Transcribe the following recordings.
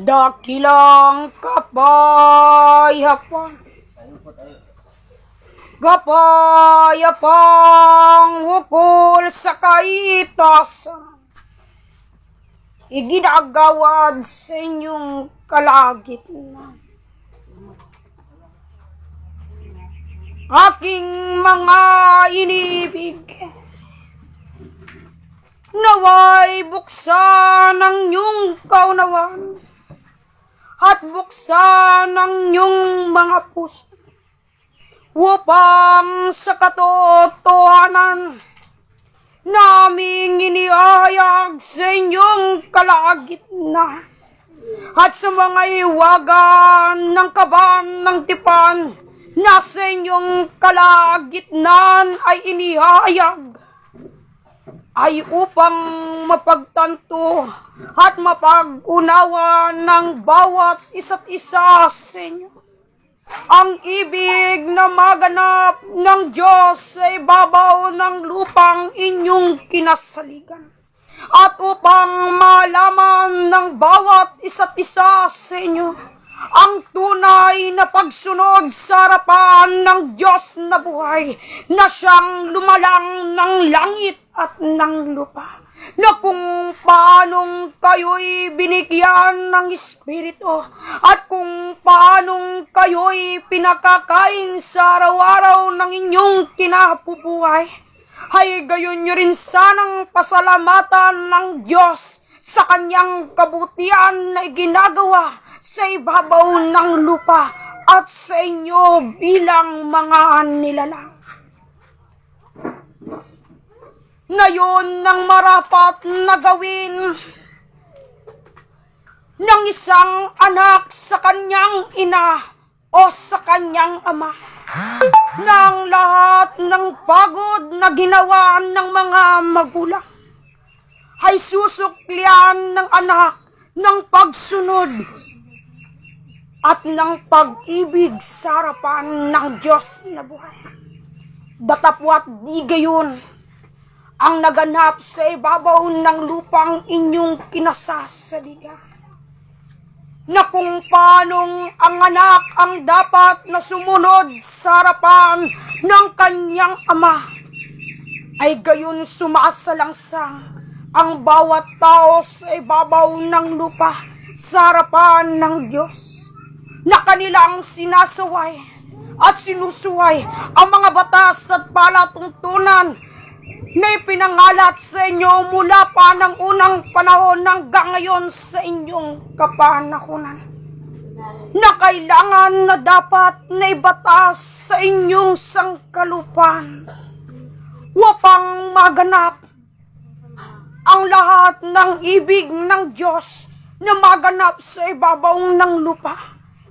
Dakilang kapayapang, kapayapang ukol sa kaitasan, iginagawad sa inyong kalagitnaan. Aking mga inibig, naway buksan ang iyong kaunawan at buksan ang iyong mga puso upang sa katotohanan naming iniayag sa inyong kalagitnaan at sa mga iwagan ng kaban ng tipan na sa inyong kalagitnaan ay inihayag ay upang mapagtanto at mapag-unawa ng bawat isa't isa sa inyo ang ibig na maganap ng Diyos sa ibabaw ng lupang inyong kinasaligan, at upang malaman ng bawat isa't isa sa inyo ang tunay na pagsunod sa harapan ng Diyos na buhay na siyang lumalang ng langit at ng lupa, na kung paanong kayo'y binigyan ng Espiritu at kung paanong kayo'y pinakakain sa araw-araw ng inyong kinabubuhay, ay gayon nyo rin sanang pasalamatan ng Diyos sa kanyang kabutihan na iginagawa sa ibabaw ng lupa at sa inyo bilang mga nilalang. Ngayon nang marapat na gawin ng isang anak sa kanyang ina o sa kanyang ama, ng lahat ng pagod na ginawa ng mga magulang ay susuklian ng anak ng pagsunod at ng pag-ibig sa harapan ng Diyos na buhay. Datapwat di gayon ang naganap sa ibabaw ng lupang inyong kinasasaligan, na kung paanong ang anak ang dapat na sumunod sa harapan ng kanyang ama, ay gayon sumasalangsang ang bawat tao sa ibabaw ng lupa sa harapan ng Diyos, na kanilang sinasaway at sinusuway ang mga batas at palatuntunan na ipinangalat sa inyo mula pa ng unang panahon hanggang ngayon sa inyong kapanahunan, na kailangan na dapat na ibatas sa inyong sangkalupan upang maganap ang lahat ng ibig ng Diyos na maganap sa ibabaw ng lupa,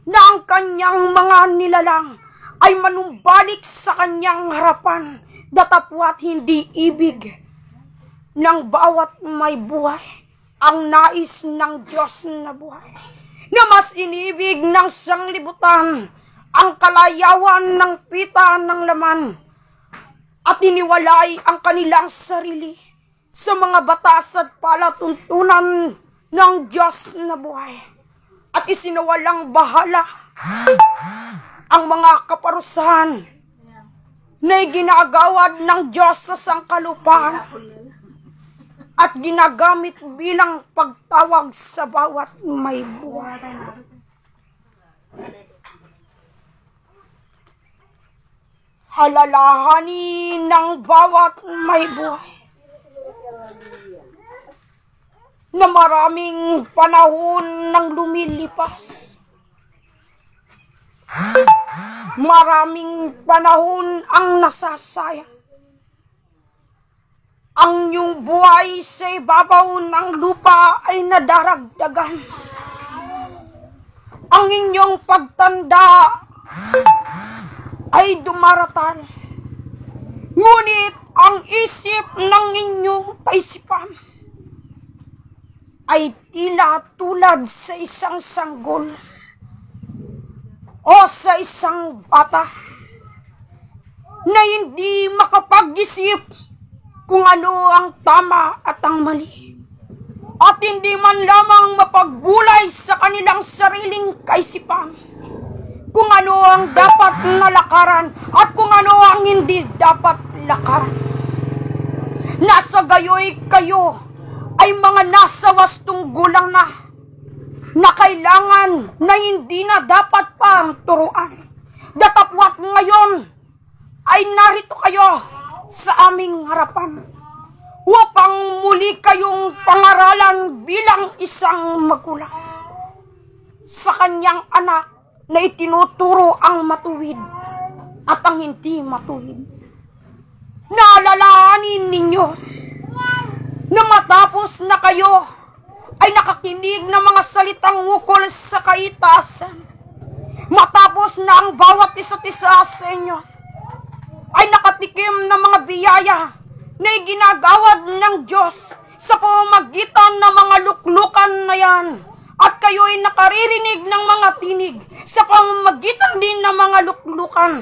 na ang kanyang mga nilalang ay manumbalik sa kanyang harapan, datapwat hindi ibig ng bawat may buhay ang nais ng Diyos na buhay, na mas inibig ng sanglibutan ang kalayawan ng pita ng laman at iniwalay ang kanilang sarili sa mga batas at palatuntunan ng Diyos na buhay, at isinawalang bahala ang mga kaparusahan na ginagawad ng Diyos sa sangkalupaan at ginagamit bilang pagtawag sa bawat may buhay. Halalahanin ng bawat may buhay na maraming panahon nang lumilipas, maraming panahon ang nasasayang. Ang iyong buhay sa ibabaw ng lupa ay nadaragdagan. Ang inyong pagtanda ay dumaratan. Ngunit ang isip ng inyong kaisipan ay tila tulad sa isang sanggol o sa isang bata na hindi makapag-isip kung ano ang tama at ang mali, at hindi man lamang mapagbulay sa kanilang sariling kaisipan kung ano ang dapat na lakaran at kung ano ang hindi dapat lakaran. Nasa gayoy kayo ay mga nasa wastong gulang na kailangan na hindi na dapat pang turuan. Datapwat ngayon ay narito kayo sa aming harapan upang muli kayong pangaralan bilang isang magulang sa kanyang anak na itinuturo ang matuwid at ang hindi matuwid. Naalalahanin ninyo na matapos na kayo ay nakakinig ng mga salitang ukol sa kaitasan, matapos na ang bawat isa't isa sa inyo ay nakatikim ng mga biyaya na iginagawad ng Diyos sa pamamagitan ng mga luklukan na yan, at kayo'y nakaririnig ng mga tinig sa pamamagitan din ng mga luklukan,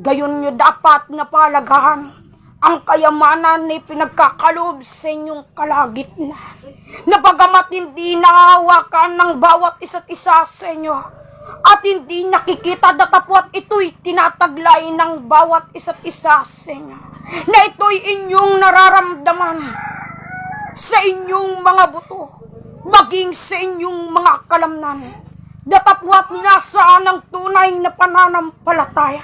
gayon nyo dapat na palagahan ang kayamanan na pinagkakalob sa inyong kalagitnaan, na bagamat hindi nahawakan ng bawat isa't isa sa inyo at hindi nakikita, datapwat ito'y tinataglay ng bawat isa't isa sa inyo, na ito'y inyong nararamdaman sa inyong mga buto, maging sa inyong mga kalamnan. Datapwat nasaan ang tunay na pananampalataya,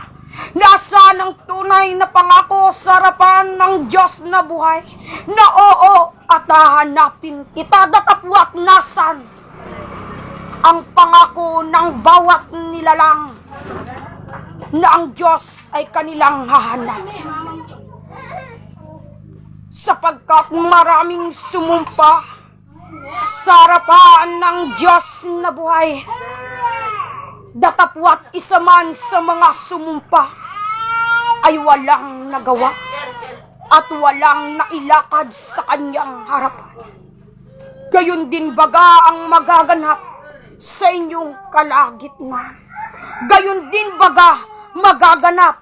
nasaan ang tunay na pangako sa harapan ng Diyos na buhay, na oo at hahanapin kita. Datapwat nasaan ang pangako ng bawat nilalang na ang Diyos ay kanilang hahanapin. Sapagkat maraming sumumpa sa harapan ng Diyos na buhay, datapwat isa man sa mga sumumpa ay walang nagawa at walang nailakad sa kanyang harapan. Gayon din baga ang magaganap sa inyong kalagitnaan. Gayon din baga magaganap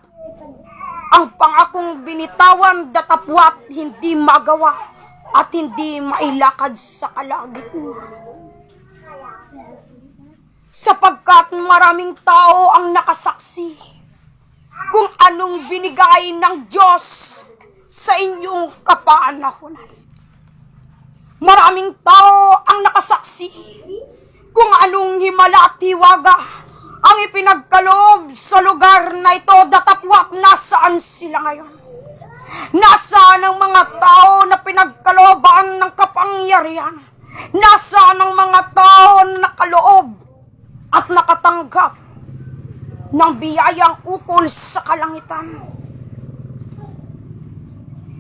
ang pangakong binitawan, datapwat hindi magawa at hindi mailakad sa kalagitnaan. Sapagkat maraming tao ang nakasaksi kung anong binigay ng Diyos sa inyong kapanahonan. Maraming tao ang nakasaksi kung anong himala at hiwaga ang ipinagkaloob sa lugar na ito, datapwat nasaan sila ngayon. Nasaan ang mga tao na pinagkalooban ng kapangyarihan? Nasaan ang mga tao na nakaloob at nakatanggap ng biyayang ukol sa kalangitan?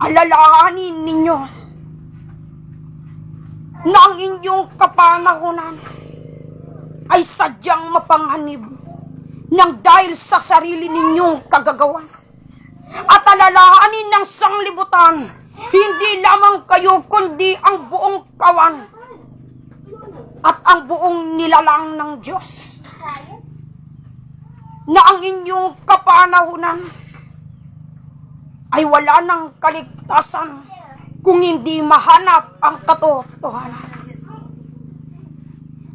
Alalahanin ninyo na ang inyong kapanahunan ay sadyang mapanghanib ng dahil sa sarili ninyong kagagawan. At alalahanin ng sanglibutan, hindi lamang kayo kundi ang buong kawan at ang buong nilalang ng Diyos, na ang inyong kapanahunan ay wala ng kaligtasan kung hindi mahanap ang katotohanan.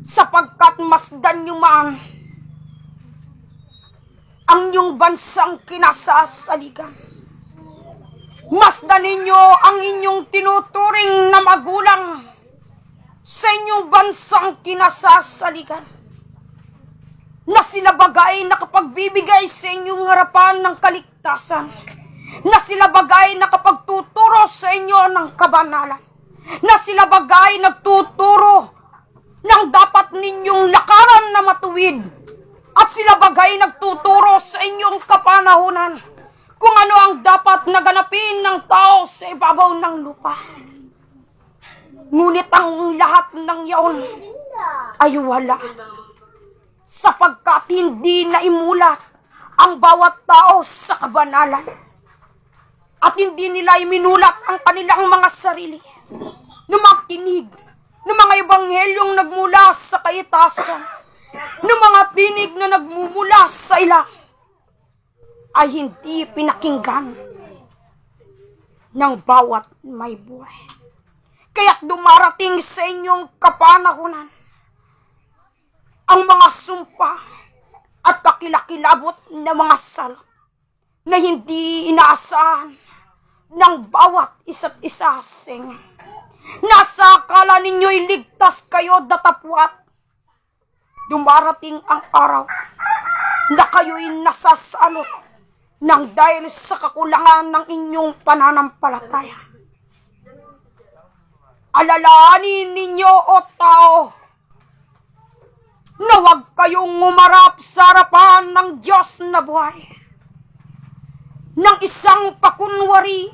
Sapagkat masdan nyo man ang inyong bansang kinasasaligan, masdan ninyo ang inyong tinuturing na magulang sa inyong bansang kinasasaligan, na sila bagay nakapagbibigay sa inyong harapan ng kaligtasan, na sila bagay nakapagtuturo sa inyo ng kabanalan, na sila bagay nagtuturo ng dapat ninyong lakaran na matuwid, at sila bagay nagtuturo sa inyong kapanahunan kung ano ang dapat naganapin ng tao sa ibabaw ng lupa. Ngunit ang lahat ng yaon ay wala, sapagkat hindi naimulat ang bawat tao sa kabanalan, at hindi nila iminulat ang kanilang mga sarili na makinig ng mga ebanghelyong nagmula sa kaitasan, ng mga tinig na nagmumula sa ilang, ay hindi pinakinggan ng bawat may buhay. Kaya't dumarating sa inyong kapanahunan ang mga sumpa at kakilakilabot na mga sala na hindi inaasahan ng bawat isa't isa sa inyo. Nasa akala ninyo'y ligtas kayo datapwat. Dumarating ang araw na kayo'y nasasalot ng dahil sa kakulangan ng inyong pananampalataya. Alalahanin ninyo, o tao, na huwag kayong umarap sa harapan ng Diyos na buhay ng isang pakunwari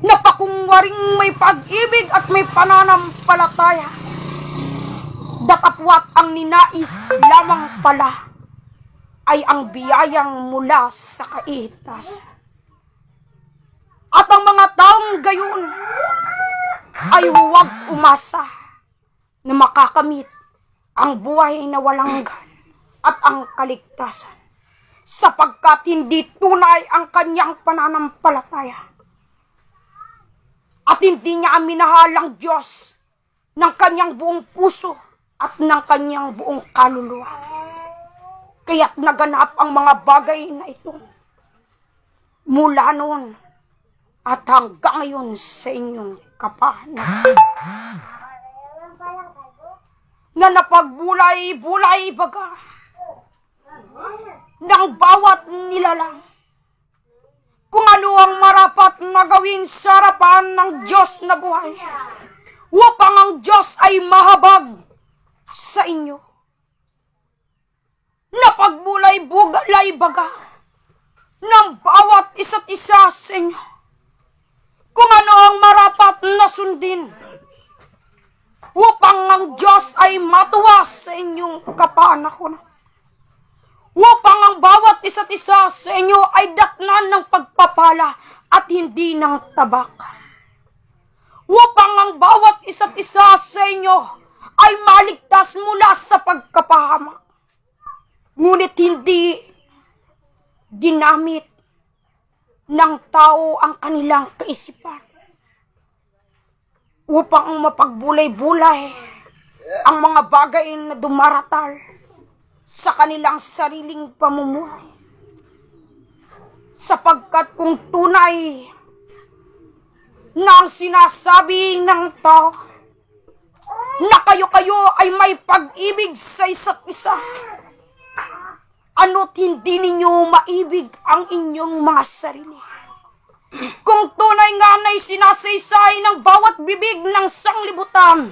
na pakunwaring may pag-ibig at may pananampalataya. Datapwat ang ninais lamang pala ay ang biyayang mula sa kaitasan. At ang mga taong gayon ay huwag umasa na makakamit ang buhay na walang hanggan at ang kaligtasan, sapagkat hindi tunay ang kanyang pananampalataya at hindi niya minahal ang Diyos ng kanyang buong puso at ng kanyang buong kaluluwa. Kaya't naganap ang mga bagay na ito mula noon at hanggang ngayon sa inyong kapanahunan, na napagbulay-bulay baga ng bawat nilalang kung ano ang marapat na gawin sa harapan ng Diyos na buhay, upang ang Diyos ay mahabag sa inyo. Napagbulay-bulay baga ng bawat isa't isa sa inyo kung ano ang marapat na sundin, upang ang Diyos ay matuwa sa inyong kapanahunan, upang ang bawat isa't isa sa inyo ay datnan ng pagpapala at hindi ng tabak, upang ang bawat isa't isa sa inyo ay maligtas mula sa pagkapahamak, ngunit hindi ginamit ng tao ang kanilang kaisipan upang mapagbulay-bulay ang mga bagay na dumaratal sa kanilang sariling pamumuhay. Sapagkat kung tunay na ang sinasabi ng tao na kayo-kayo ay may pag-ibig sa isa't isa, ano't hindi ninyo maibig ang inyong mga sarili? Kung tunay nga na'y sinasaysay ng bawat bibig ng sanglibutan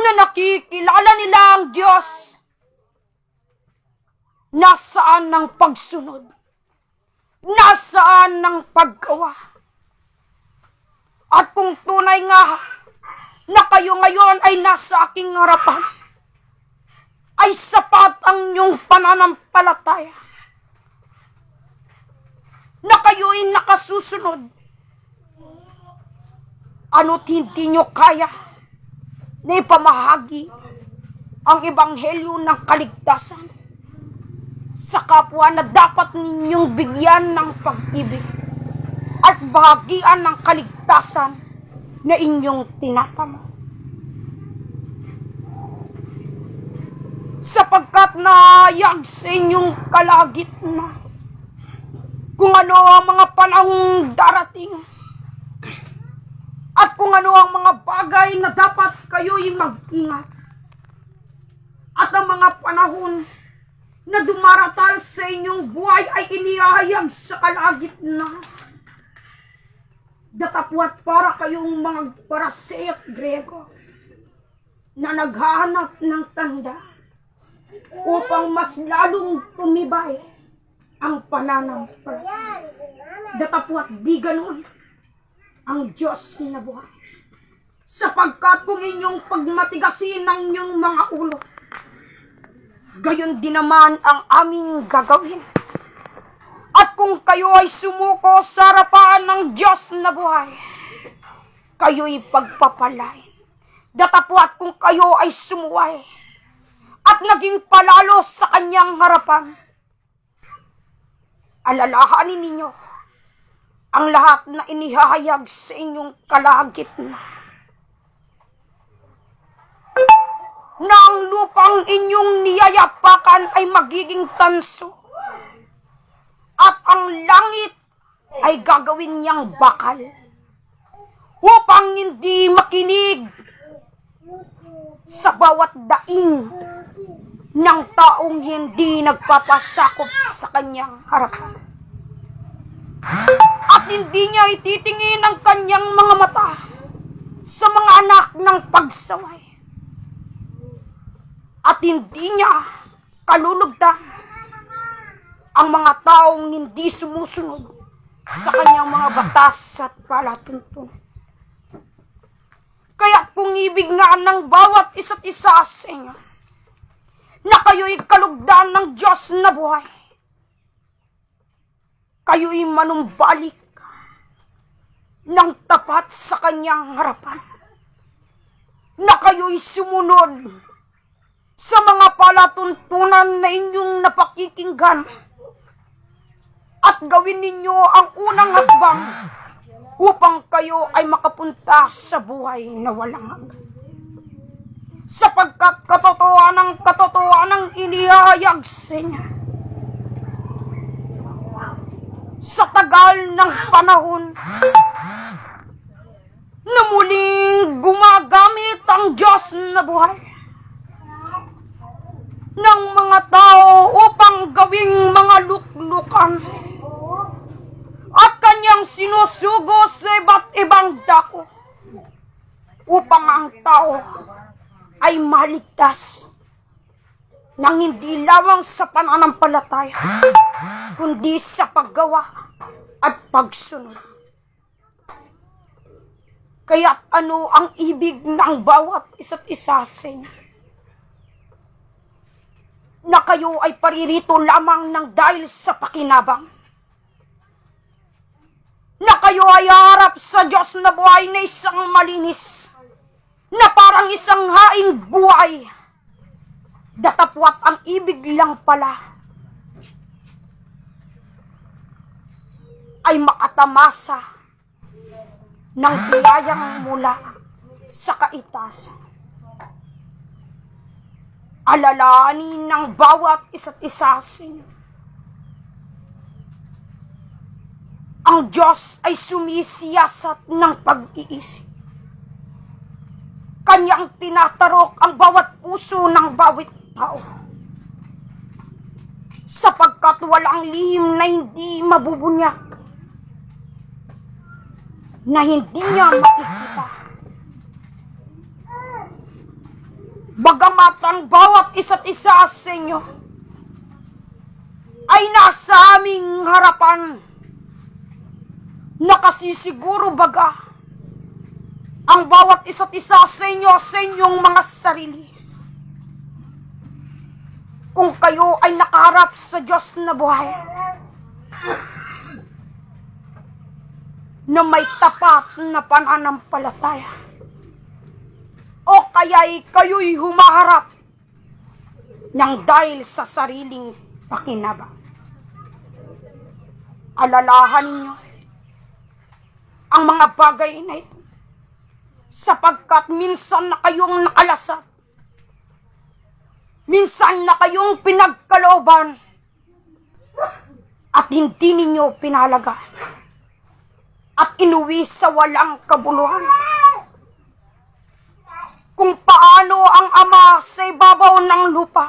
na nakikilala nila ang Diyos, nasaan ng pagsunod? Nasaan ng paggawa? At kung tunay nga na kayo ngayon ay nasa aking harapan, ay sapat ang inyong pananampalataya na kayo'y nakasusunod, ano't hindi nyo kaya na ipamahagi ang ebanghelyo ng kaligtasan sa kapwa na dapat ninyong bigyan ng pag-ibig at bahagian ng kaligtasan na inyong tinatamo. Sapagkat nahayag sa inyong kalagitnaan kung ano ang mga panahong darating at kung ano ang mga bagay na dapat kayo'y mag-ingat, at ang mga panahon na dumaratal sa inyong buhay ay inihahayag sa kalagitnaan. Datapwat para kayong mga Pariseo at Grego na naghahanap ng tanda upang mas lalong tumibay ang pananampalataya. Datapwat di ganun ang Diyos na buhay. Sapagkat kung inyong pagmatigasin ang inyong mga ulo, gayon din naman ang aming gagawin. At kung kayo ay sumuko sa harapan ng Diyos na buhay, kayo'y pagpapalain. Datapwat kung kayo ay sumuway at naging palalo sa kanyang harapan. Alalahanin ninyo ang lahat na inihahayag sa inyong kalagitnaan. Na ang lupang inyong niyayapakan ay magiging tanso at ang langit ay gagawin niyang bakal upang hindi makinig sa bawat daing ng taong hindi nagpapasakop sa kanyang harapan. At hindi niya ititingin ang kanyang mga mata sa mga anak ng pagsaway. At hindi niya kalulugdan ang mga taong hindi sumusunod sa kanyang mga batas at palatuntunan. Kaya kung ibig nga ng bawat isa't isa sa inyo, na kayo'y kalugdan ng Diyos na buhay, kayo'y manumbalik ng tapat sa kanyang harapan, na kayo'y sumunod sa mga palatuntunan na inyong napakikinggan at gawin ninyo ang unang hakbang upang kayo ay makapunta sa buhay na walang hanggan. Sapagkat katotohanan inihahayag sa inyo. Sa tagal ng panahon na muling gumagamit ang Diyos na buhay ng mga tao upang gawing mga luklukan at kanyang sinusugo sa iba't ibang dako upang ang tao ay maligtas nang hindi lamang sa pananampalataya kundi sa paggawa at pagsunod. Kaya't ano ang ibig ng bawat isa't isa sa inyo? Na kayo ay paririto lamang ng dahil sa pakinabang? Na kayo ay harap sa Diyos na buhay na isang malinis, na parang isang haing buhay? Datapwat ang ibig lang pala ay makatamasa ng biyayang mula sa kaitasan. Alalahanin ng bawat isa't isa sa inyo. Ang Diyos ay sumisiyasat ng pag-iisip. Kanyang tinatarok ang bawat puso ng bawat tao. Sapagkat walang lihim na hindi mabubunyag, na hindi niya makikita. Bagamat ang bawat isa't isa sa inyo ay nasa aming harapan, nakasisiguro baga ang bawat isa't isa sa inyo sa inyong mga sarili. Kung kayo ay nakaharap sa Diyos na buhay, na may tapat na pananampalataya, o kaya'y kayo'y humaharap ng dahil sa sariling pakinabang. Alalahan niyo ang mga bagay na ito, sapagkat minsan na kayong nakalasap, minsan na kayong pinagkalooban, at hindi ninyo pinalagaan, at inuwi sa walang kabuluhan. Kung paano ang Ama sa ibabaw ng lupa,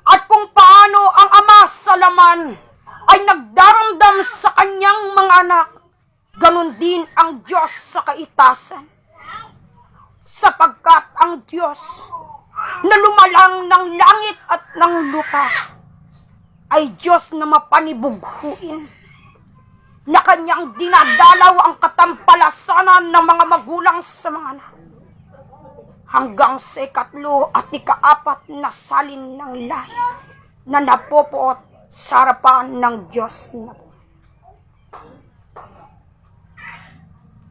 at kung paano ang Ama sa laman ay nagdaramdam sa kanyang mga anak, ganon din ang Diyos sa kaitasan. Sapagkat ang Diyos na lumalang ng langit at ng lupa ay Diyos na mapanibughuin, na kanyang dinadalaw ang katampalasanan ng mga magulang sa mga anak, hanggang sa ikatlo at ikaapat na salin ng lahi na napopoot sa harapan ng Diyos na buhay.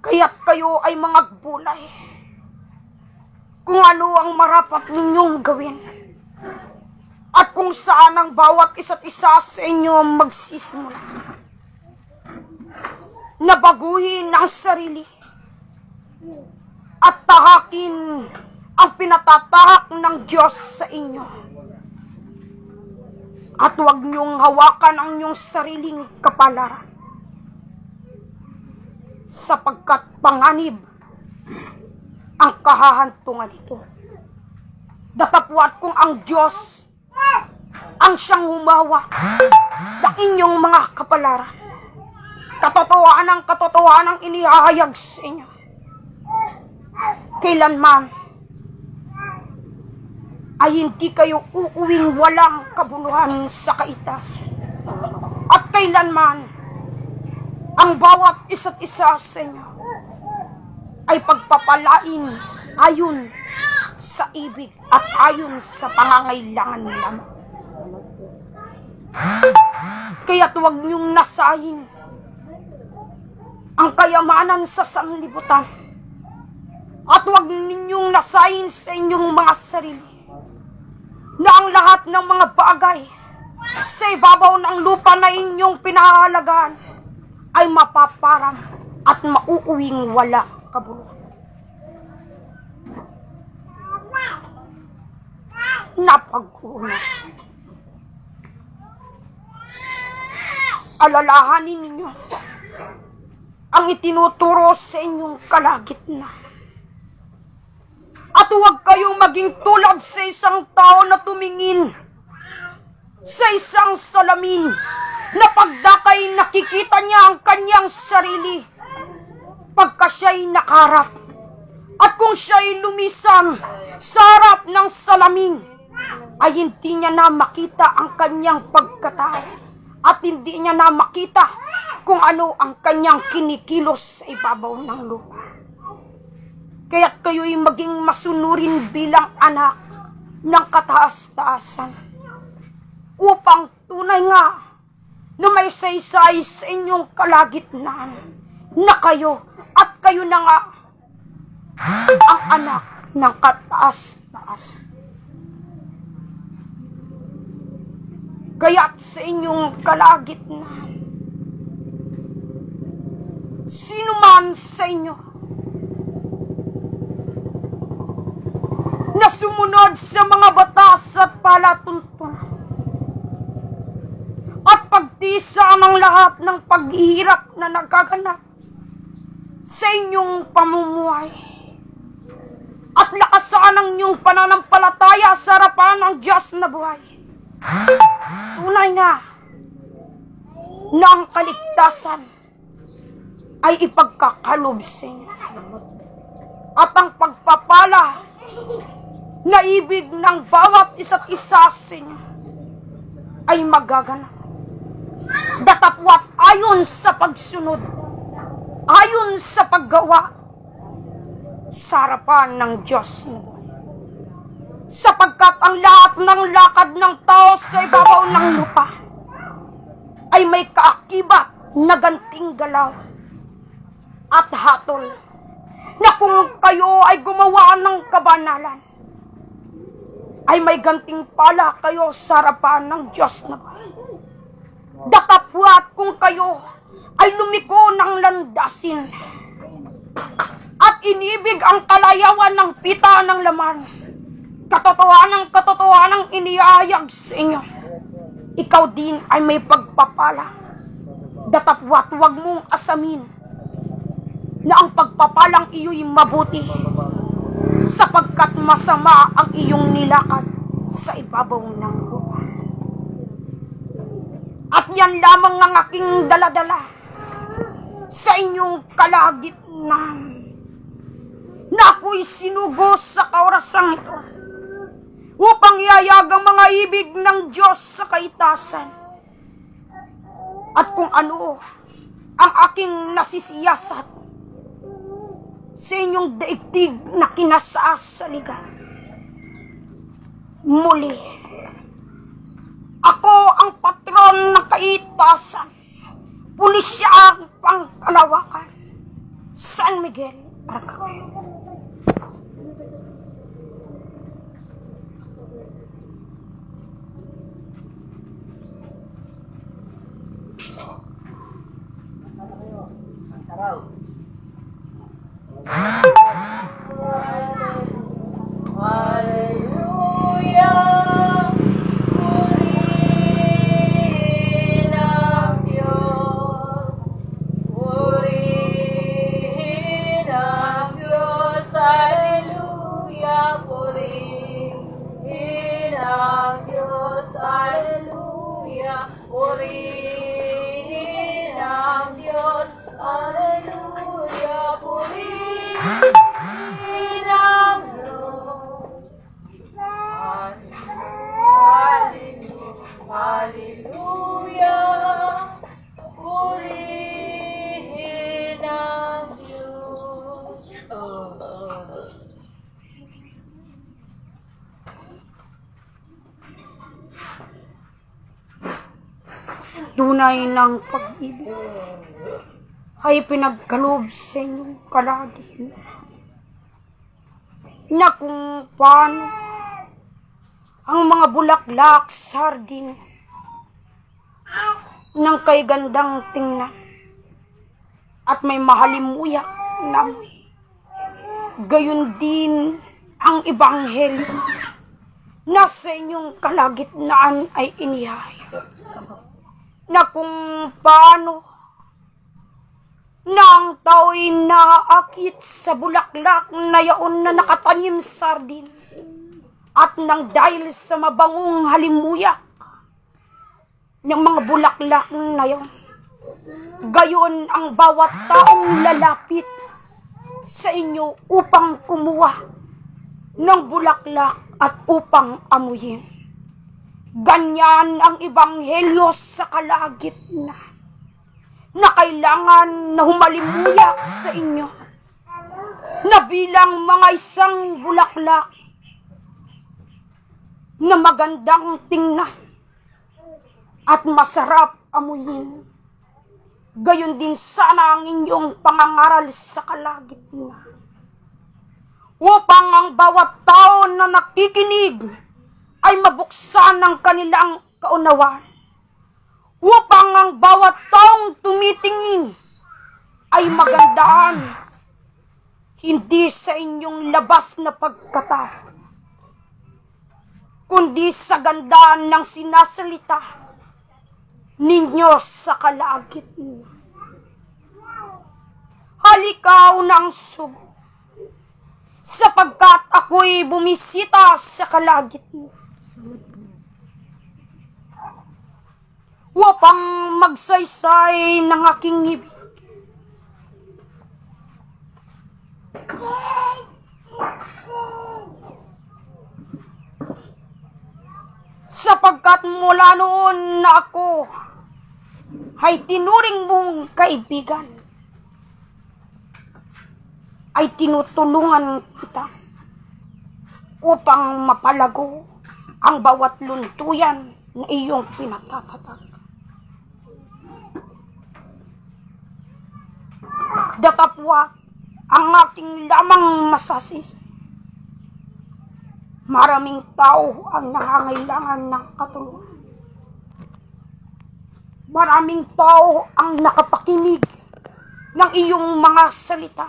Kaya't kayo ay mga gulay. Kung ano ang marapat ninyong gawin. At kung saan ang bawat isa't isa sa inyo magsisimula. Nabaguhin ang sarili. At tahakin ang pinatatahak ng Diyos sa inyo. At huwag niyong hawakan ang inyong sariling kapalaran. Sapagkat panganib ang kahahantungan ito. Datapwat kung ang Diyos ang siyang humawak ng inyong mga kapalaran. Katotohanan ang inihahayag sa inyo. Kailanman ay hindi kayo uuwing walang kabuluhan sa kaitasan. At kailanman ang bawat isa't isa sa inyo ay pagpapalain ayon sa ibig at ayon sa pangangailangan lamang. Kaya't huwag niyong nasahin ang kayamanan sa sanlibutan at huwag ninyong nasahin sa inyong mga sarili na ang lahat ng mga bagay sa ibabaw ng lupa na inyong pinahalagaan ay mapaparang at mauuwing wala kabuluhan. Napag-una. Alalahanin ninyo ang itinuturo sa inyong kalagitnaan. At huwag kayong maging tulad sa isang tao na tumingin sa isang salamin na pagdakay nakikita niya ang kanyang sarili pagka siya'y nakarap. At kung siya'y lumisang sa harap ng salamin, ay hindi niya na makita ang kanyang pagkatao at hindi niya na makita kung ano ang kanyang kinikilos sa ibabaw ng lupa. Kaya't kayo'y maging masunurin bilang anak ng kataas-taasan upang tunay nga na may saysay sa inyong kalagitnaan na kayo at kayo na nga ang anak ng kataas-taasan. Kaya't sa inyong kalagitnaan, sino man sa inyo na sumunod sa mga batas at palatuntunan at pagtisa ng lahat ng paghihirap na nagaganap sa inyong pamumuhay at lakasan ang inyong pananampalataya sa harapan ng Diyos na buhay. Tunay nga na ang kaligtasan ay ipagkakalob sa inyo. At ang pagpapala na ibig ng bawat isa't isa sa inyo ay magaganap. Datapwat ayon sa pagsunod, ayon sa paggawa sa harapan ng Diyos mo. Sapagkat ang lahat ng lakad ng tao sa ibabaw ng lupa ay may kaakibat na ganting galaw at hatol na kung kayo ay gumawa ng kabanalan ay may ganting pala kayo sa harapan ng Diyos na buhay. Datapwat kung kayo ay lumiko ng landasin at inibig ang kalayawan ng pita ng laman, katotohanan inihayag sa inyo, ikaw din ay may pagpapala. Datapwat huwag mong asamin na ang pagpapalang iyo'y mabuti, sapagkat masama ang iyong nilakad sa ibabaw ng lupa. At yan lamang ang aking daladala sa inyong kalagitnaan, na ako'y sinugo sa kaorasang ito upang iayag ang mga ibig ng Diyos sa kaitasan. At kung ano ang aking nasisiyasat sa inyong daigdig na kinasasaligan. Muli, ako ang patron ng kaitasan, pulisya ang pangkalawakan, San Miguel Arcangel. Hallelujah, purihin ang Diyos. Purihin ang Diyos. Hallelujah, purihin ang Diyos. Hallelujah, purihin ang Diyos. Hallelujah, purihin ang Diyos. Hallelujah, purihin ang Diyos. Tunay ng pag-ibig ay pinagkaloob sa inyong kalagit na kung paano ang mga bulaklak sardin ng kay gandang tingnan at may mahalimuyak na amoy. Gayon din ang ebanghelyo na sa inyong kalagitnaan ay inihayag na kung paano na ang tao'y naakit sa bulaklak na yaon na nakatanim sardin at nang dahil sa mabangong halimuyak ng mga bulaklak na yaon, gayon ang bawat taong lalapit sa inyo upang kumuha ng bulaklak at upang amuyin. Ganyan ang ebanghelyo sa kalagitnaan na kailangan na humalimuyak sa inyo na bilang mga isang bulaklak na magandang tingnan at masarap amuyin. Gayon din sana ang inyong pangangaral sa kalagitnaan upang ang bawat tao na nakikinig ay mabuksan ang kanilang kaunawaan, upang ang bawat taong tumitingin ay magandaan, hindi sa inyong labas na pagkatao, kundi sa gandaan ng sinasalita ninyo sa kalagitnaan. Halikaw ng sugo, sapagkat ako'y bumisita sa kalagitnaan upang magsaysay ng aking ibig. Sapagkat mula noon na ako ay tinuring mong kaibigan, ay tinutulungan kita upang mapalago ang bawat luntuyan na iyong pinatatatag. Datapwat ang aking lamang masasisi. Maraming tao ang nangangailangan ng katulungan. Maraming tao ang nakapakinig ng iyong mga salita.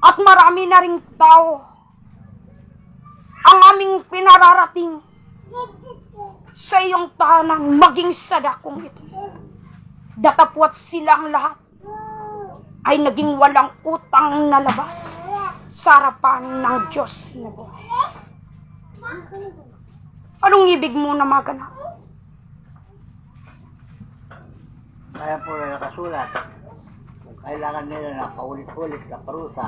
At marami na ring tao ang aming pinararating sa iyong tahanan, maging sa dakong ito. Datapwat silang lahat ay naging walang utang na labas sa harapan ng Diyos na buhay. Anong ibig mo na maganap? Kaya po na nakasulat, kung kailangan nila na paulit-ulit na parusa,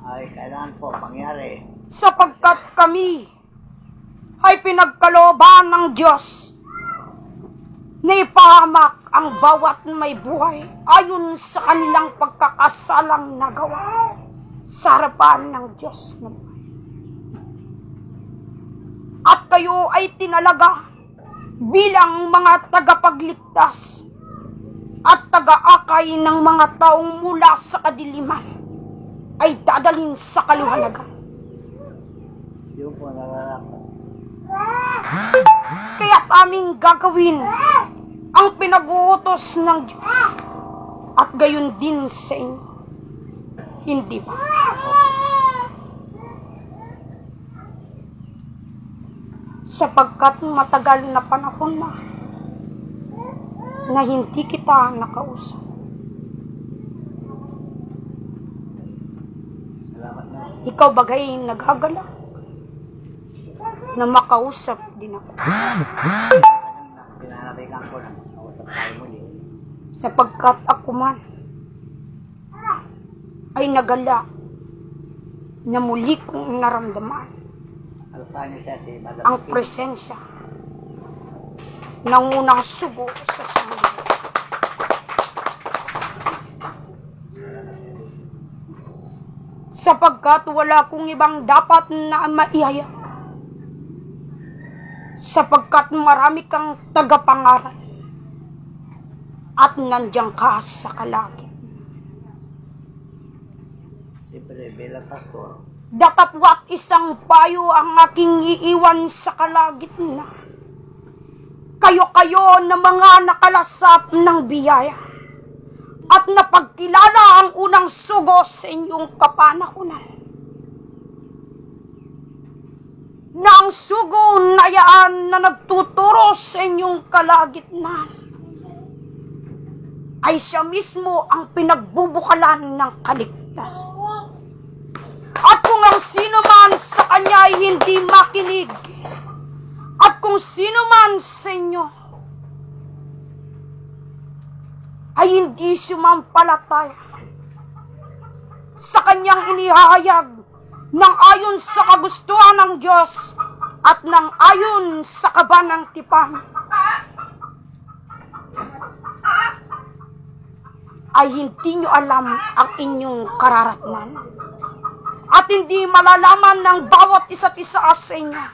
ay kailangan po mangyari. Sapagkat kami ay pinagkalooban ng Diyos na ipahamak ang bawat may buhay ayon sa kanilang pagkakasalang nagawa sa harapan ng Diyos na buhay. At kayo ay tinalaga bilang mga tagapagligtas at taga-akay ng mga taong mula sa kadiliman ay dadalhin sa kaliwanagan. Yun po nararapat. Kaya't aming gagawin ang pinag-uutos ng Diyos at gayon din sa inyo. Hindi ba? Sapagkat matagal na panahon na hindi kita nakausap. Salamat na. Ikaw bagay nagagalak na makausap din ako. Tagal na. Pinanabigan ko na. Nausap tayo muli. Sapagkat ako man ay nagalak na muli kong naramdaman Ano pa niyo siya si Madam ang Kim? presensya ng unang sugo sa sangre. Sapagkat wala kong ibang dapat na maihayag. Sapagkat marami kang tagapangaral at nandiyan ka sa kalagit. Siyempre, bilang pastor, Datapwat isang payo ang aking iiwan sa kalagitnaan. Kayo-kayo na mga nakalasap ng biyaya at napagkilala ang unang sugo sa inyong kapanahunan. Na ang sugo na yaan na nagtuturo sa inyong kalagitnaan ay siya mismo ang pinagbubukalan ng kaligtasan. At kung ang sino man sa kanya ay hindi makinig, at kung sino man sa inyo ay hindi sumampalataya sa kanyang inihahayag ng ayon sa kagustuhan ng Diyos at ng ayon sa kaba ng tipan, ay hindi nyo alam ang inyong kararatnan. At hindi malalaman ng bawat isa't isa sa inyo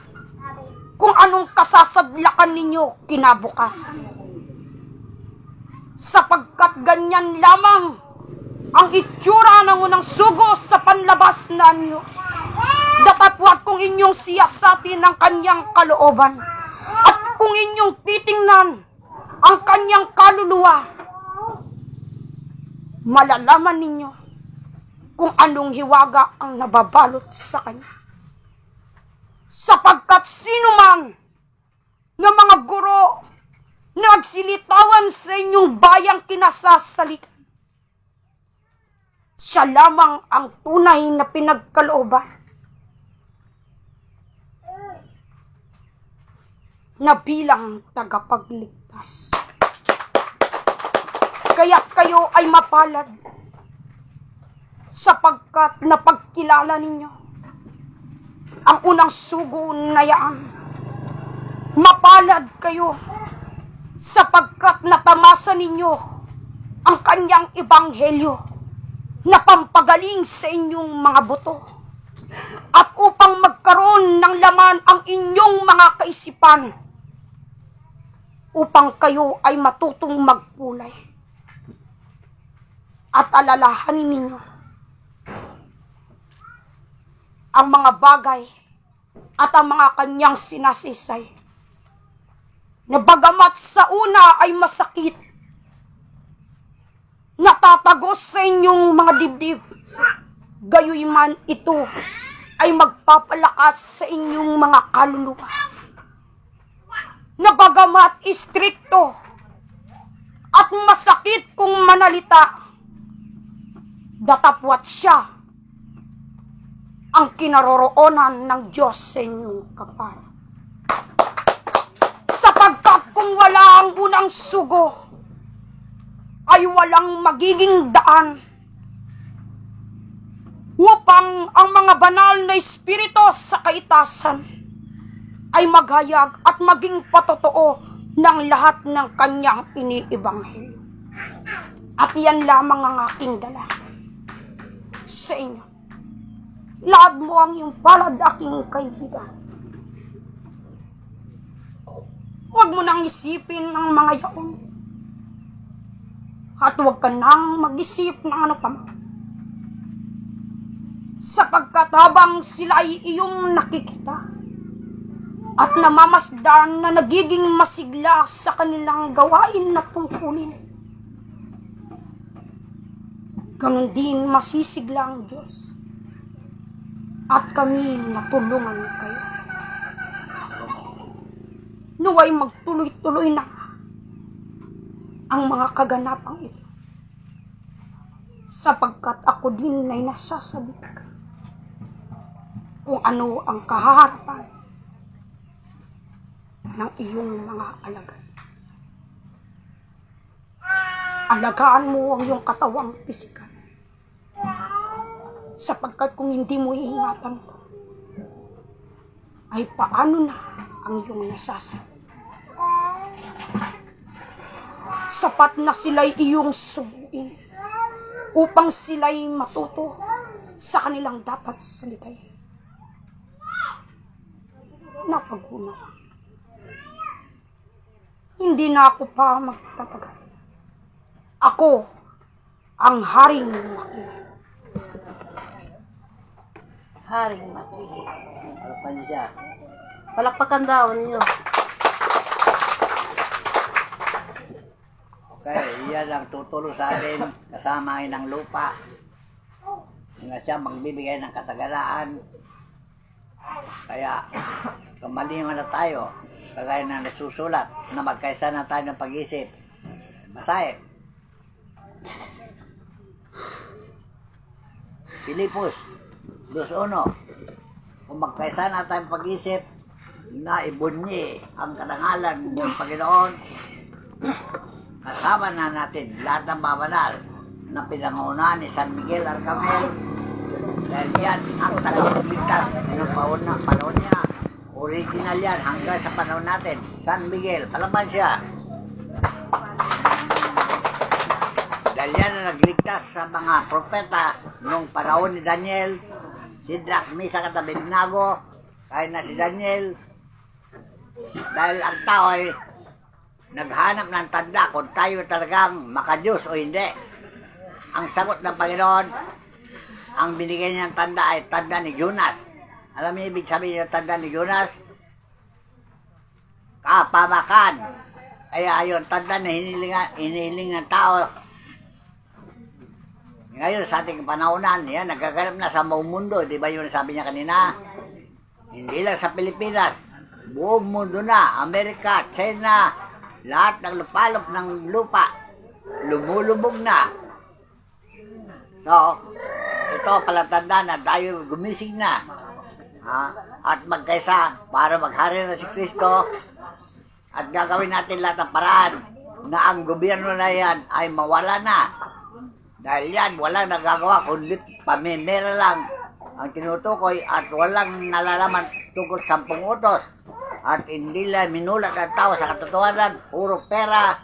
kung anong kasasadlakan ninyo kinabukasan. Sapagkat ganyan lamang ang itsura ng unang sugo sa panlabas na ninyo. Datapwat kung inyong siyasatin ang kanyang kalooban at kung inyong titingnan ang kanyang kaluluwa, malalaman ninyo kung anong hiwaga ang nababalot sa kanya. Sapagkat sino man ng mga guro na nagsilitawan sa inyong bayang kinasasalitan, siya lamang ang tunay na pinagkalooban na bilang tagapagligtas. Kaya't kayo ay mapalad sapagkat napagkilala ninyo ang unang sugo na yan. Mapalad kayo sapagkat natamasa ninyo ang kanyang ebanghelyo na pampagaling sa inyong mga buto at upang magkaroon ng laman ang inyong mga kaisipan upang kayo ay matutong magkulay at alalahanin ninyo ang mga bagay at ang mga kanyang sinasisay na bagamat sa una ay masakit, natatagos sa inyong mga dibdib, gayoy man ito ay magpapalakas sa inyong mga kaluluwa. Na bagamat istrikto at masakit kung manalita, datapwat siya ang kinaroroonan ng Diyos sa inyong kapal. Sapagkat kung wala ang unang sugo, ay walang magiging daan upang ang mga banal na espiritu sa kaitasan ay maghayag at maging patotoo ng lahat ng kanyang iniibanghel. At yan lamang ang aking dala sa inyo. Laad mo ang iyong palad, aking kaibigan. Huwag mo nang isipin ang mga yaon. At huwag ka nang mag-isip ng ano pa man. Sapagkat habang sila ay iyong nakikita at namamasdan na nagiging masigla sa kanilang gawain na tungkulin, ganun din masisigla ang Diyos at kami natulungan kayo. Naway magtuloy-tuloy na ang mga kaganapang ito, sapagkat ako din ay nasasabi kung ano ang kaharapan ng iyong mga alagad. Alagaan mo ang iyong katawang pisikal, sapagkat kung hindi mo iingatan ito, ay paano na ang iyong nasasabi? Sapat na sila'y iyong subuin upang sila'y matuto sa kanilang dapat salitay. Napag-una. Hindi na ako pa magtatagal. Ako ang haring makinig. Haring makinig. Harapan niyo siya. Palakpakan daw ninyo. Okay, iyan ang tutulong sa atin kasama ang inang lupa. Nga siya magbibigay ng katagalaan. Kaya, kamalingan na tayo, kagaya na nasusulat, na magkaisa na tayo ng pag-isip. Basahin. Pilipos 2:1. Kung magkaisa na tayong pag-isip, na ibunyi ang karangalan ng Panginoon, kasama na natin lahat ng babanal na pinangunahan ni San Miguel Arcangel, dahil yan ang tagapagligtas ng panahon niya. Original yan hanggang sa panahon natin. San Miguel, palaban siya. Dahil yan ang nagligtas sa mga propeta nung panahon ni Daniel, Sidrak, Misak at Abednego, kahit na si Daniel. Dahil ang tao ay naghanap ng tanda kung tayo talagang makadiyos o hindi. Ang sagot ng Panginoon, ang binigay niyang tanda ay tanda ni Jonas. Alam niyo ibig sabihin ng tanda ni Jonas? Kapamakan. Kaya yung tanda na hinihiling ng tao. Ngayon sa ating panahonan, yan, nagaganap na sa buong mundo. Di ba yun sabi niya kanina? Hindi lang sa Pilipinas. Buong mundo na. Amerika, China, lahat ng lupalop ng lupa. Lumulubog na. So, ito palatanda na tayo gumising na. At magkaisa para maghari na si Kristo. At gagawin natin lahat ng paraan na ang gobyerno na yan ay mawala na. Dahil yan, walang nagagawa kundi pamimera lang ang tinutukoy at walang nalalaman tungkol sa 10 utos. At hindi lang minulat ang tao sa katotohanan, puro pera.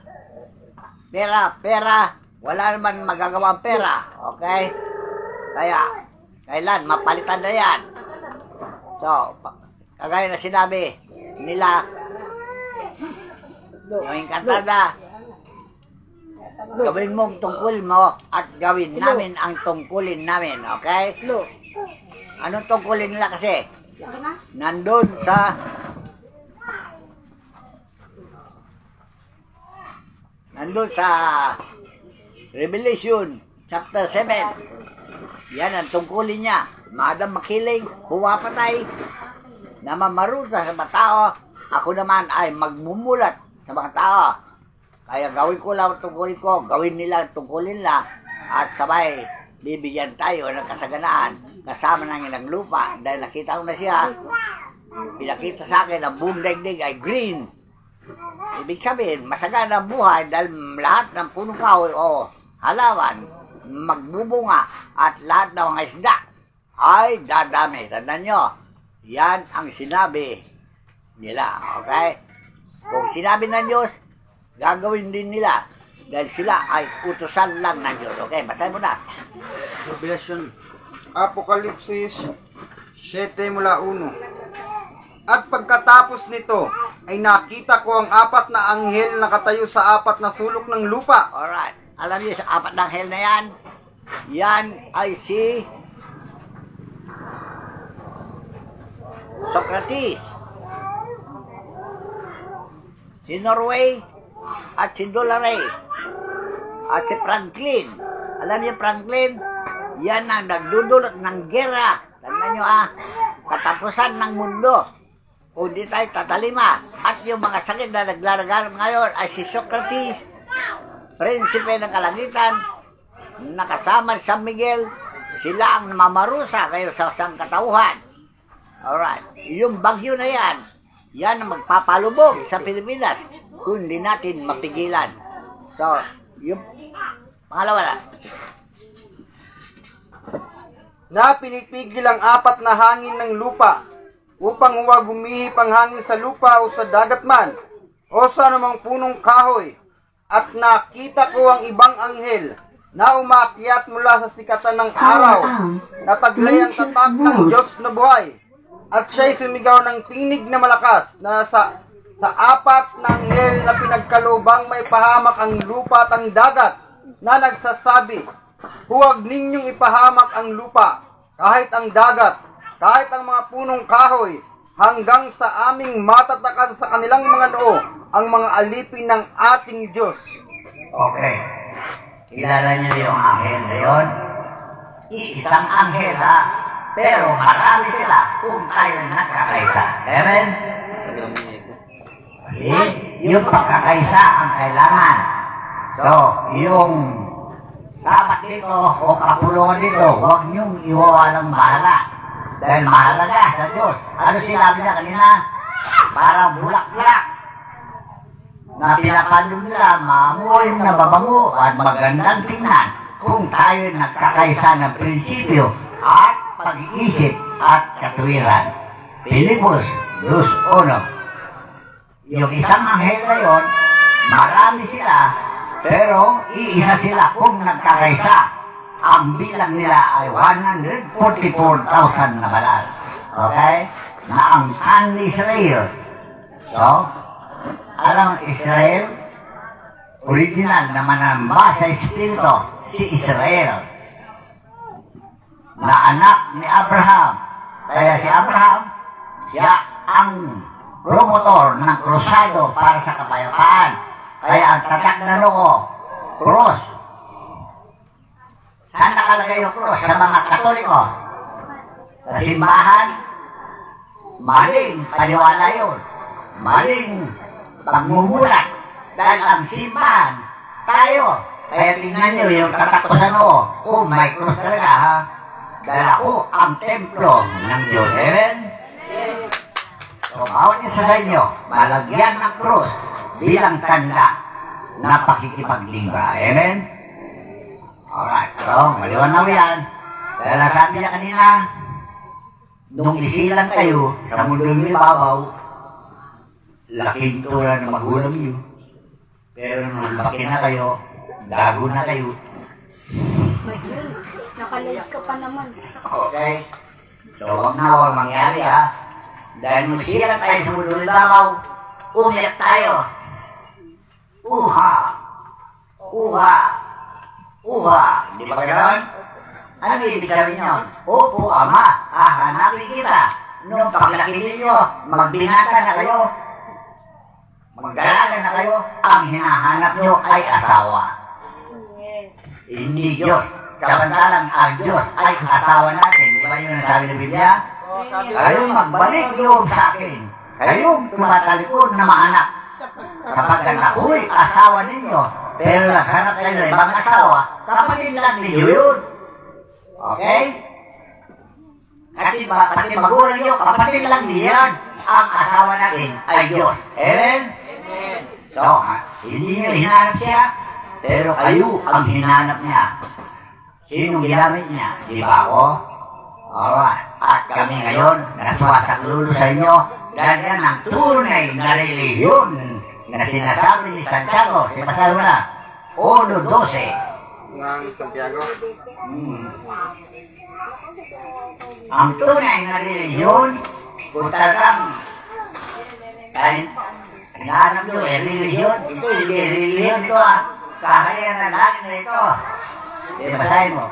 Pera. Wala naman magagawa ang pera. Okay? Kaya, kailan mapalitan na yan. So, kagaya na sinabi nila, yung kantada, gawin mo ang tungkulin mo at gawin namin ang tungkulin namin. Okay? Anong tungkulin nila kasi? Nandun sa Revelation chapter 7. Yan ang tungkulin niya. Madam makiling, huwapatay, na mamarusa sa mga tao. Ako naman ay magmumulat sa mga tao. Kaya gawin ko lang ang tungkulin ko, gawin nila ang tungkulin nila, at sabay bibigyan tayo ng kasaganaan kasama ng ilang lupa. Dahil nakita ko na siya, pinakita sa akin ang buong daigdig ay green. Ibig sabihin, masagana ang buhay dahil lahat ng punong kahoy o halaman magbubunga at lahat ng mga isda ay dadami. Tandaan nyo, yan ang sinabi nila. Okay? Kung sinabi ng Diyos, gagawin din nila dahil sila ay utusan lang ng Diyos. Okay, basahin mo na. Revelation, Apokalipsis 7 mula 1. At pagkatapos nito, ay nakita ko ang 4 na anghel na nakatayo sa 4 na sulok ng lupa. Alright. Alam niyo sa apat na anghel na yan? Yan ay si Socrates, si Norway, at si Dolare, at si Franklin. Alam niyo Franklin? Yan ang nagdudulot ng gera. Tandaan niyo katapusan ng mundo. Kung di tayo tatalima. At yung mga sakit na naglalaganap ngayon ay si Socrates, prinsipe ng kalangitan, nakasama si San Miguel, sila ang mamarusa kayo sa sangkatauhan. Alright, yung bagyo na yan ang magpapalubog sa Pilipinas kung di natin mapigilan. So, yung pangalawa na. Na pinipigil ang apat na hangin ng lupa upang huwag humihip ang hangin sa lupa o sa dagat man o sa anumang punong kahoy. At nakita ko ang ibang anghel na umakyat mula sa sikatan ng araw na taglay ang tatak ng Diyos na buhay. At siya'y sumigaw ng tinig na malakas na sa apat na anghel na pinagkalubang may pahamak ang lupa at ang dagat na nagsasabi, huwag ninyong ipahamak ang lupa, kahit ang dagat, kahit ang mga punong kahoy, hanggang sa aming matatakan sa kanilang mga noo ang mga alipin ng ating Diyos. Okay. Kilala niyo yung anghel na yun? Iisang anghel pero marami sila kung tayo nagkakaisa. Amen? Yung pagkakaisa ang kailangan. So, yung sapat dito o kapulungan dito, huwag niyong iwawalang bahala. Dahil mahalaga sa Diyos. Ano sinabi niya kanina? Parang bulaklak na pinapandong nila, maamoy na babango at magandang tingnan kung tayo nagkakaisa ng prinsipyo at pag-iisip at katuwiran. Pilipos 2:1. Yung isang anghel na yon, marami sila, pero iisa sila kung nagkakaisa. Ang bilang nila ay 144,000 na banal. Okay? Na ang kan Israel. So, alam Israel, original na manamba sa Espiritu, si Israel. Na anak ni Abraham. Kaya si Abraham, siya ang promotor ng krusado para sa kapayapaan. Kaya ang tatak na noo, cross. Saan nakalagay yung cross? Sa mga Katoliko. Sa simbahan, maling paniwala yun. Maling pagmumulat. Dahil ang simbahan, tayo. Kaya tingnan nyo yung tatak ko sa noo. Oh, may cross talaga dahil ako ang templo ng Diyos. Amen? So, bawat isa sa inyo, malagyan ng cross bilang tanda na pakikipaglingba. Amen? Alright, so, maliwanaw yan. Dahil nasabi niya kanina, nung isilang kayo sa mundong ibabaw, laking tulad ng magulang niyo. Pero nung laki na kayo, dago na kayo. Nakalayag ka pa naman. Okay? So, wag na huwag mangyari Dahil nung isilang tayo sa mundong ibabaw, umiyak tayo. Uha! Uha! Uha! Di ba gano'n? Ano ibig sabihin nyo? Opo, Ama, hahanapin kita. Nung paglaki ninyo, magbinata na kayo. Mag-alaga na kayo. Ang hinahanap nyo ay asawa. Hindi Diyos. Samantalang ang Diyos ay asawa natin. Di ba yun ang sabi ng Biblia? Kayo magbalik loob sa akin. Kayo tumatalikod na mga anak. Kapag ako'y asawa ninyo, pero naghanap kayo ng ibang asawa, kapatid lang ninyo yun. Okay? Kasi pati magulang nyo, kapatid lang niyan. Ang asawa natin ay Diyos. Amen? So, hindi nyo hinanap siya, pero kayo ang hinanap niya. Sinong ginamit niya? Di ba ako? Alright. At kami ngayon, naswasaklulo sa inyo, dahil yan ang tunay na relihiyon na sinasabi ni Santiago. Sipasabi mo na, 1:12. Ng Santiago. Ang tunay na relihiyon, kung talagang kahit hinahanap nyo, relihiyon, ito hindi relihiyon ito kaharian ng langit na ito. Basahin mo.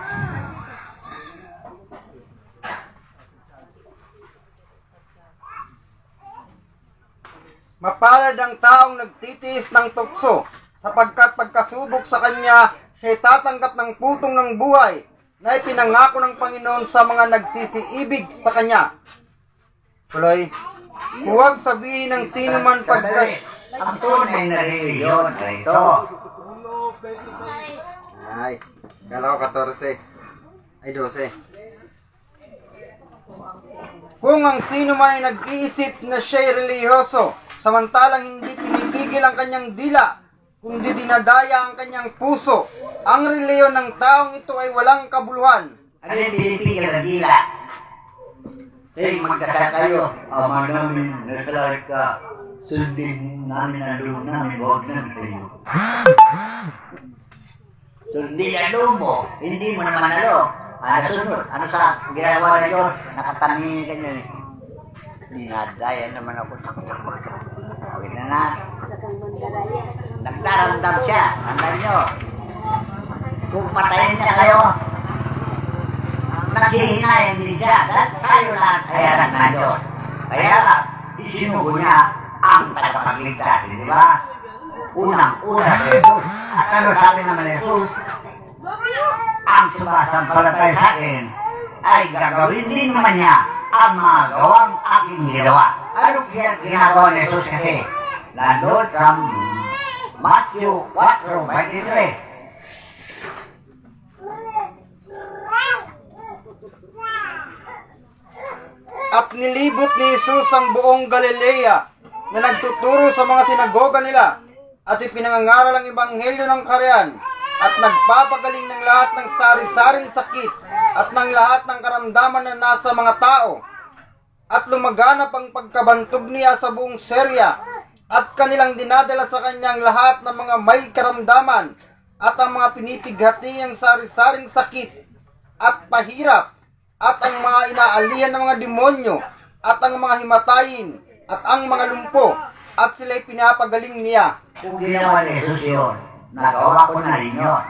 Mapalad ang taong nagtitiis ng tukso, sapagkat pagkasubok sa kanya, siya'y tatanggap ng putong ng buhay na ipinangako ng Panginoon sa mga nagsisiibig sa kanya. Tuloy, huwag sabihin ng sino man pagkas... Ang tunay na reliyon na ito. Ay, kala ko 14. Ay, 12. Kung ang sino man ay nag-iisip na siya'y relihiyoso, samantalang hindi pinipigil ang kanyang dila, kundi dinadaya ang kanyang puso, ang reliyon ng taong ito ay walang kabuluhan. Ano yung pinipigil ng dila? Magkasal kayo. Ama namin, nasa langit ka. Sundin namin ang loob namin, huwag na kayo. Sundin ang loob mo, hindi mo naman nalo. Sunod, ano sa ginagawa na Diyos? Nakatangi ka niya. Dinadaya naman ako. Okay na. Nagdaramdam siya. Tandaan nyo. Kung patayin niya kayo, naghihinayan din siya. Dahil tayo lahat ay anak na Diyos. Kaya lang, isinugo niya ang tagapagligtas, di ba? Unang-una si Jesus. At ano sabi naman ni Jesus? Ang sumasampalatay sa akin ay gagawin din naman niya ang mga gawang aking ginawa. Anong ginagawa ni Jesus kasi? Nandun sa Matthew 4:23. At nilibot ni Jesus ang buong Galilea na nagtuturo sa mga sinagoga nila at ipinangangaral ang ebanghelyo ng kaharian at nagpapagaling ng lahat ng sari-saring sakit at ng lahat ng karamdaman na nasa mga tao. At lumaganap ang pagkabantog niya sa buong Syria at kanilang dinadala sa kanyang lahat ng mga may karamdaman at ang mga pinipighati ng sari-saring sakit at pahirap at ang mga inaalihan ng mga demonyo at ang mga himatayin at ang mga lumpo at sila'y pinapagaling niya. Kung ginawa ni Jesus yun, nagawa ko na rin yun.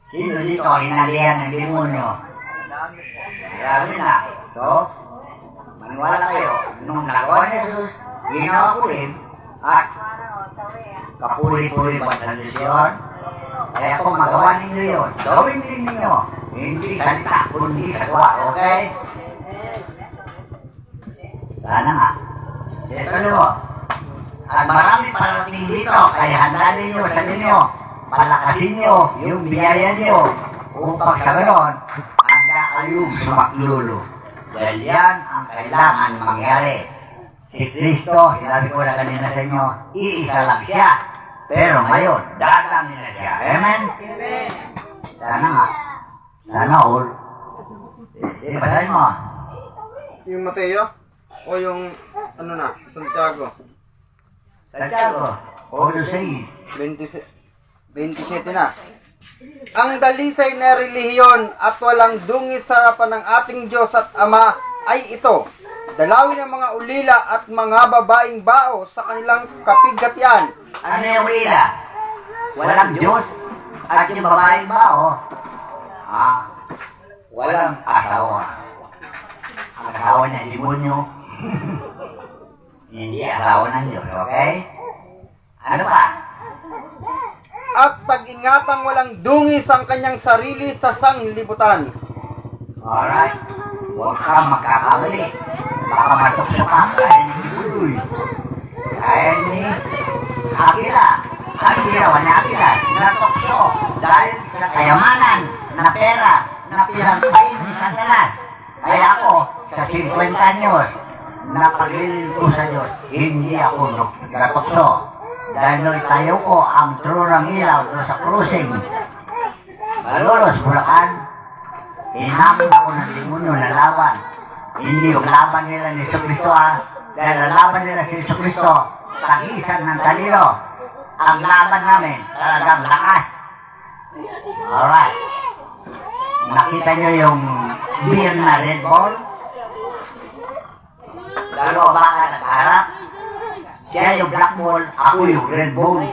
Sino dito ang inalihan ng demonyo? Grabe na. So, maniwala kayo, nung nagawa ni Jesus, ginawa ko rin, at kapuri-puri pa sa Diyos yun. Kaya kung magawa ninyo yun, gawin din ninyo. Hindi salita, kundi sagwa, okay? Sana nga. Ito nyo. At marami parating dito, kaya handa ninyo sa ninyo. Palakasin nyo yung biyaya nyo. Upang sa ganon, handa kayong sumaklulo. Dahil yan ang kailangan mangyari. Si Kristo, sinabi ko na kanina sa inyo, iisa lang siya. Pero ngayon, dadami na siya. Amen? Amen. Sana nga. Sana all. Basahin mo. Yung Mateo o yung ano na, Santiago? Santiago, all you say. 27 na. Ang dalisay na relihiyon at walang dungis sa harapan ng ating Diyos at Ama ay ito: dalawin ang mga ulila at mga babaeng bao sa kanilang kapighatian. Ano yung ulila? Walang Diyos at yung babaeng bao. Walang asawa. Ang asawa niya, demonyo. Hindi asawa ng Diyos, okay? Ano pa? At pag-ingatang walang dungis ang kanyang sarili sa sanglibutan. Alright. Huwag kang magkakamali. Baka matukso ka. Kaya ni Budoy. Kaya ni Akira. Ano ginawa ni Akira? Natukso dahil sa kayamanan na pera na pinagpain ni Satanas. Kaya ako, sa 50 anyos, na paglilin ko sa Diyos, hindi ako natukso. Dahil nung tayo ko ang turang ilaw doon sa cruising. Malolos, Bulacan, inamin ako ng demonyo na laban. Hindi yung laban nila ni Jesucristo dahil ang laban nila si Jesucristo, tagisan ng talino. Ang laban namin, talagang lakas. Alright. Nakita nyo yung beer na Red Bull? Dalawa baka nakaharap. Siya yung Black Bull, ako yung Red Bull.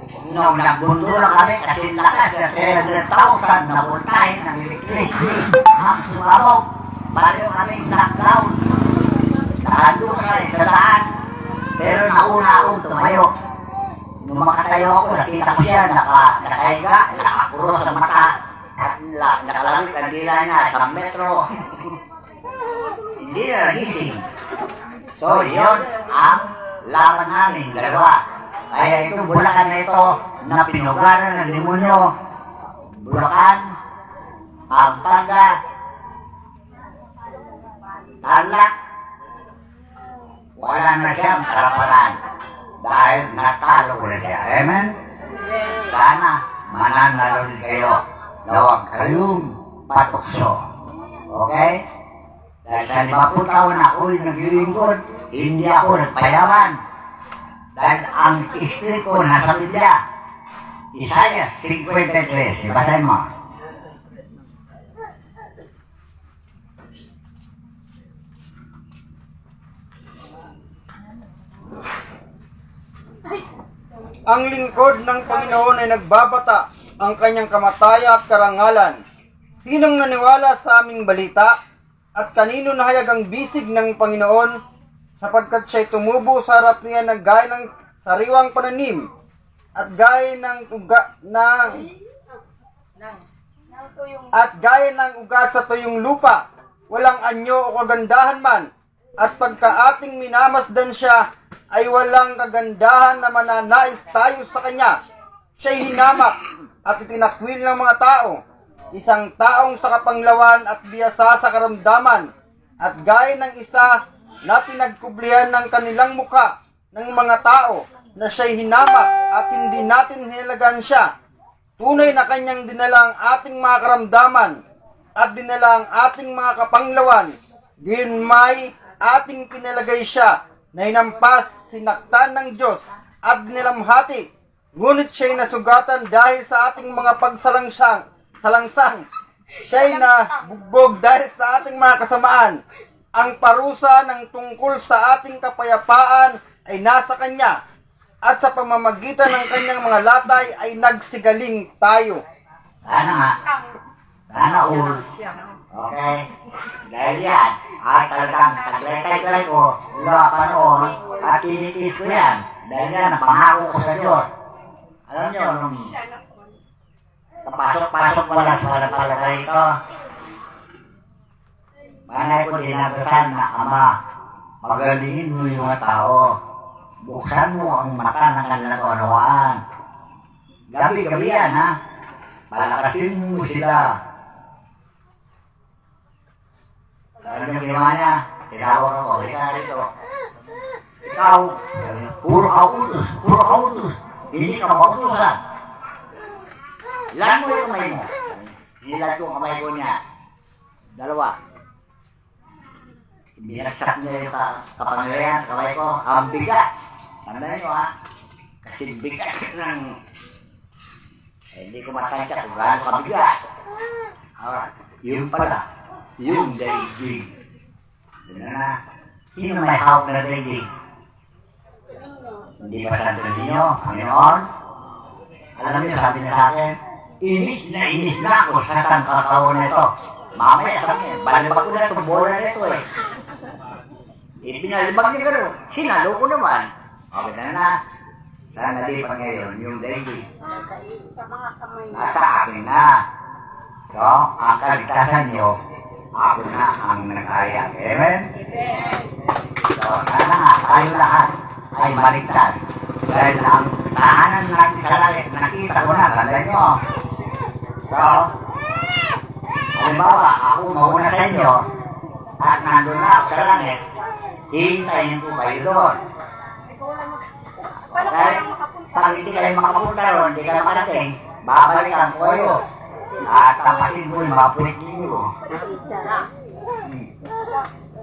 Nung nagbundo na kami kasi lakas na 300,000 na voltahe ng electricity. Ang sumabog, baliw kami knockdown. Nahalo kami sa daan. Pero nauna akong tumayo. Nung makatayo ako, nakita ko siya, nakahiga, nakapuro sa mata. At nakalamit ang dila niya sa metro. Hindi na nagising. So, yun ang laban namin, dalawa. Kaya itong Bulacan na ito, na pinugaran ng demonyo, Bulacan, Pampanga, Tarlac, wala na siyang karapalan dahil natalo ko na siya. Amen? Sana mananalo rin kayo na huwag kayong patukso. Okay? Dahil sa 50 taon ako'y naglilingkod, hindi ako nagpayaman. Dahil ang espiritu ko nasa Biblia. Isaiah 53. Ibasahin mo. Ang lingkod ng Panginoon ay nagbabata ang kanyang kamataya at karangalan. Sinong naniwala sa aming balita? At kanino nahayag ang bisig ng Panginoon? Sapagkat siya'y tumubo sa harap niya na gaya ng sariwang pananim at gaya ng ugat sa tuyong lupa, walang anyo o kagandahan man, at pagka ating minamasdan siya, ay walang kagandahan na mananais tayo sa kanya. Siya'y hinamak at itinakwil ng mga tao, isang taong sa kapanglawan at biyasa sa karamdaman, at gaya ng isa na pinagkublihan ng kanilang muka ng mga tao na siya'y hinamak at hindi natin hinilagan siya. Tunay na kanyang dinala ang ating mga karamdaman at dinala ang ating mga kapanglawan. Din may ating pinalagay siya na hinampas, sinaktan ng Diyos at nilamhati. Ngunit siya'y nasugatan dahil sa ating mga salangsang. Siya'y nabugbog dahil sa ating mga kasamaan. Ang parusa ng tungkol sa ating kapayapaan ay nasa kanya, at sa pamamagitan ng kanyang mga latay ay nagsigaling tayo. Sana nga. Sana all. Okay? Dahil yan, ay talagang taglay-taglay ko, lakan noon, at tinitis ko yan. Dahil yan, napangako ko sa Diyos. Alam nyo, nung sa pasok-pasok wala sa palapalagay ito, manay ko dinadasan na, Ama, pagalingin mo yung mga tao. Buksan mo ang mata ng kanilang kaunawaan. Gabi-gabi yan, ha? Palakasin mo sila. Alam niyo ginawa niya? Tinawag ako, halika rito. Ikaw, puro ka utos. Hindi ka mautusan. Ilan mo yung kamay mo? Ilan yung kamay ko niya? Dalawa. Binagsak niya yung kapangyarihan sa kamay ko. Ang bigat. Tandaan nyo, ha? Kasi bigat ng... hindi ko matansya kung gaano kabigat. Alright. Yung pala. Yung daigdig. Yun na. Sino may hawak na daigdig? Hindi ba sabi ninyo, Panginoon? Alam niyo, sabi niya sa akin, inis na ako sa sangkataon na ito. Mamaya sabi niya, balibag ko na itong bola na ito eh. Pinalibag niya gano'n. Sinalo ko naman. Okay na. Sana nalipan ngayon yung daigdig. Nasa akin na. So, ang kaligtasan niyo, ako na ang nag-aya. Amen? So, sana nga tayo lahat ay maligtas. Dahil ang tahanan natin sa langit, nakita ko na, tanda nyo. So, halimbawa, ako mauna sa inyo, at nandun na ako sa langit, hihintayin ko kayo doon. Okay? Pag hindi kayo makapunta doon, hindi kayo makarating, babalikan ko kayo. At tapasin ko yung mapulit ninyo.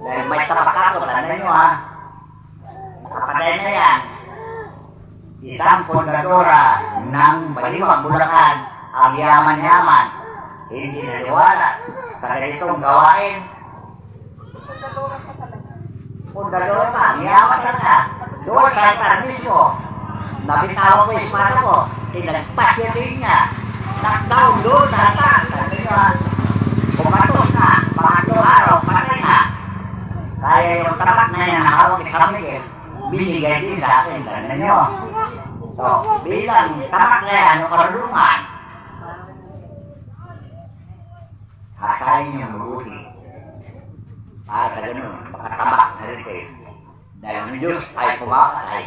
Dahil may tapak ako, tanda nyo ha. Nakapatay na yan. Isang pundadora ng Baliwag, Bulacan, ang yaman-yaman. Hindi naniwala sa ganitong gawain. Pundadora pa, ang yaman na ka. Doon sa servisyo. nabitawan ko yung espada ko. Tinagpas yung linya. Knockdown doon sa atas. Sabi ko, kumatos na. Pangatlo araw, patay na. Kaya yung tabak na yan, nakawag ni San Miguel, binigay din sa akin. Ganun nyo. So, bilang tabak na yan, yung karunungan, kasayin yung mabuti. Para sa ganun, makatabak na rin kayo. Dahil ang Diyos ay pumakatay.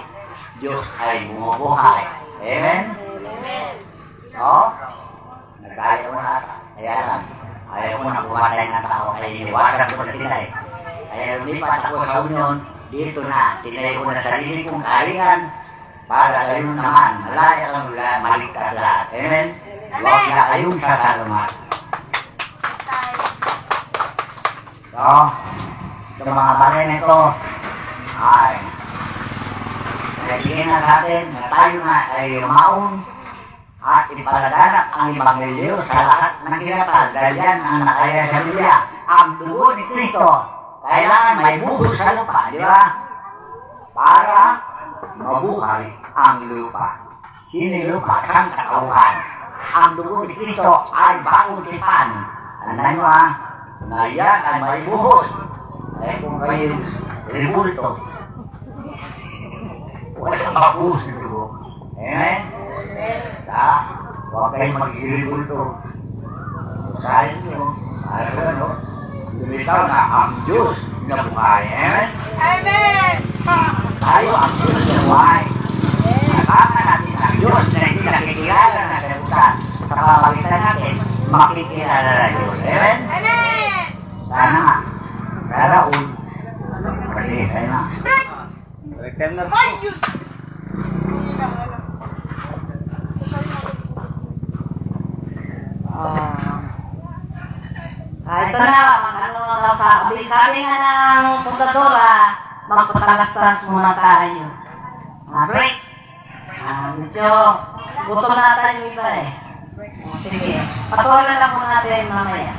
Diyos ay bumubuhay. Amen? Amen. So, nagkaya ko na ata. Kaya lang, ayaw ko na pumatay ng tao. Kaya iniwasan ko na sila eh. Kaya lumipat ako sa union, dito na, tinay ko na sarili kong kalingan para sa inyo naman, malaya kang maligtas lahat. Amen? Huwag na kayong sasalamat. So, sa mga bagay na ito, ay nagiging na sa atin na tayo na ay umaon at ipalaganap ang Ebanghelyo sa lahat ng kinapal. Dahil yan ang nakaya sa Biblia, ang dugo ni Kristo. Kailangan may buhos sa lupa, di ba? Para mabuhay ang lupa. Sino yung lupa? Sang katauhan. Ang dugo ni Kristo ay bagong tipan. Tandaan nyo na yan ay may buhos. Eh kung kayo rebulto, walang mabuhos ng dugo. Amen? Huwag kayong mag-rebulto. Kaya nyo, ano? Lumitaw na ang Diyos na buhay. Amen? Amen! Tayo ang Diyos na buhay. Nakaka natin ang Diyos na hindi nakikilala na sagutan. Sa pamagitan natin, makikilala na Diyos. Amen? Amen! Sana nga. Sana kasi sana. Time na. Ito na, ano na sabi. Sabi nga ng pundadora, magpatalastas muna tayo. Break. Medyo gutom na tayo yung iba eh. Sige, patuloy na lang po natin mamaya.